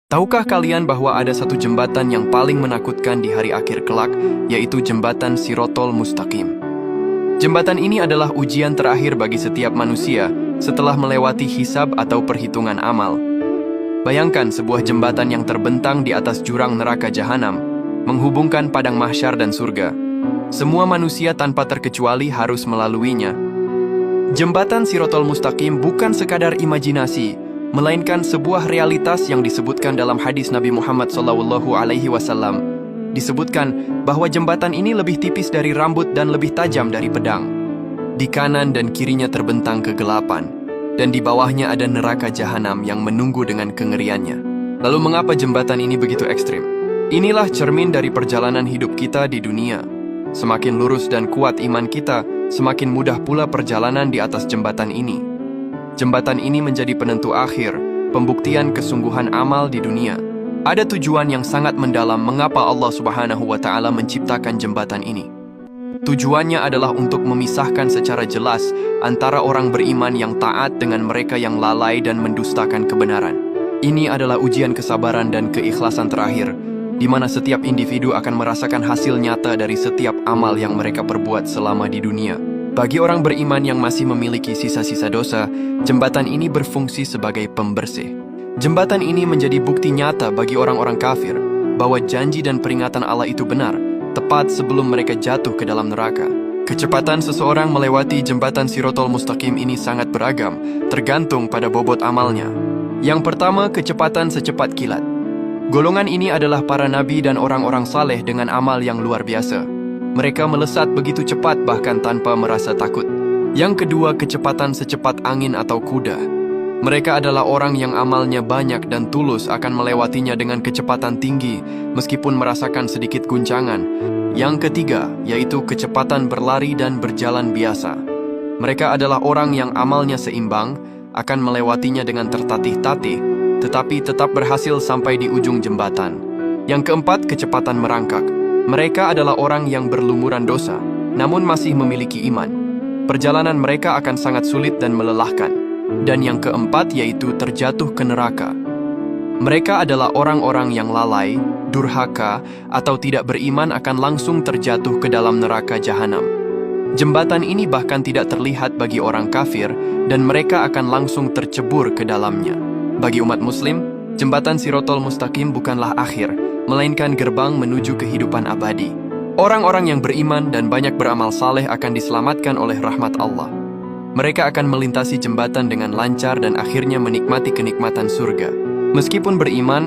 Tahukah kalian bahwa ada satu jembatan yang paling menakutkan di hari akhir kelak, yaitu jembatan Shirotol Mustaqim. Jembatan ini adalah ujian terakhir bagi setiap manusia setelah melewati hisab atau perhitungan amal. Bayangkan sebuah jembatan yang terbentang di atas jurang neraka jahanam, menghubungkan padang mahsyar dan surga. Semua manusia tanpa terkecuali harus melaluinya. Jembatan Shirotol Mustaqim bukan sekadar imajinasi, melainkan sebuah realitas yang disebutkan dalam hadis Nabi Muhammad SAW. Disebutkan bahwa jembatan ini lebih tipis dari rambut dan lebih tajam dari pedang. Di kanan dan kirinya terbentang kegelapan, dan di bawahnya ada neraka jahanam yang menunggu dengan kengeriannya. Lalu mengapa jembatan ini begitu ekstrim? Inilah cermin dari perjalanan hidup kita di dunia. Semakin lurus dan kuat iman kita, semakin mudah pula perjalanan di atas jembatan ini. Jembatan ini menjadi penentu akhir, pembuktian kesungguhan amal di dunia. Ada tujuan yang sangat mendalam mengapa Allah Subhanahu wa Ta'ala menciptakan jembatan ini. Tujuannya adalah untuk memisahkan secara jelas antara orang beriman yang taat dengan mereka yang lalai dan mendustakan kebenaran. Ini adalah ujian kesabaran dan keikhlasan terakhir, di mana setiap individu akan merasakan hasil nyata dari setiap amal yang mereka perbuat selama di dunia. Bagi orang beriman yang masih memiliki sisa-sisa dosa, jembatan ini berfungsi sebagai pembersih. Jembatan ini menjadi bukti nyata bagi orang-orang kafir bahwa janji dan peringatan Allah itu benar, tepat sebelum mereka jatuh ke dalam neraka. Kecepatan seseorang melewati jembatan Shirotol Mustaqim ini sangat beragam, tergantung pada bobot amalnya. Yang pertama, kecepatan secepat kilat. Golongan ini adalah para nabi dan orang-orang saleh dengan amal yang luar biasa. Mereka melesat begitu cepat bahkan tanpa merasa takut. Yang kedua, kecepatan secepat angin atau kuda. Mereka adalah orang yang amalnya banyak dan tulus akan melewatinya dengan kecepatan tinggi meskipun merasakan sedikit guncangan. Yang ketiga, yaitu kecepatan berlari dan berjalan biasa. Mereka adalah orang yang amalnya seimbang, akan melewatinya dengan tertatih-tatih, tetapi tetap berhasil sampai di ujung jembatan. Yang keempat, kecepatan merangkak. Mereka adalah orang yang berlumuran dosa, namun masih memiliki iman. Perjalanan mereka akan sangat sulit dan melelahkan. Dan yang keempat yaitu terjatuh ke neraka. Mereka adalah orang-orang yang lalai, durhaka, atau tidak beriman akan langsung terjatuh ke dalam neraka jahanam. Jembatan ini bahkan tidak terlihat bagi orang kafir, dan mereka akan langsung tercebur ke dalamnya. Bagi umat muslim, jembatan Shirotol Mustaqim bukanlah akhir, melainkan gerbang menuju kehidupan abadi. Orang-orang yang beriman dan banyak beramal saleh akan diselamatkan oleh rahmat Allah. Mereka akan melintasi jembatan dengan lancar dan akhirnya menikmati kenikmatan surga. Meskipun beriman,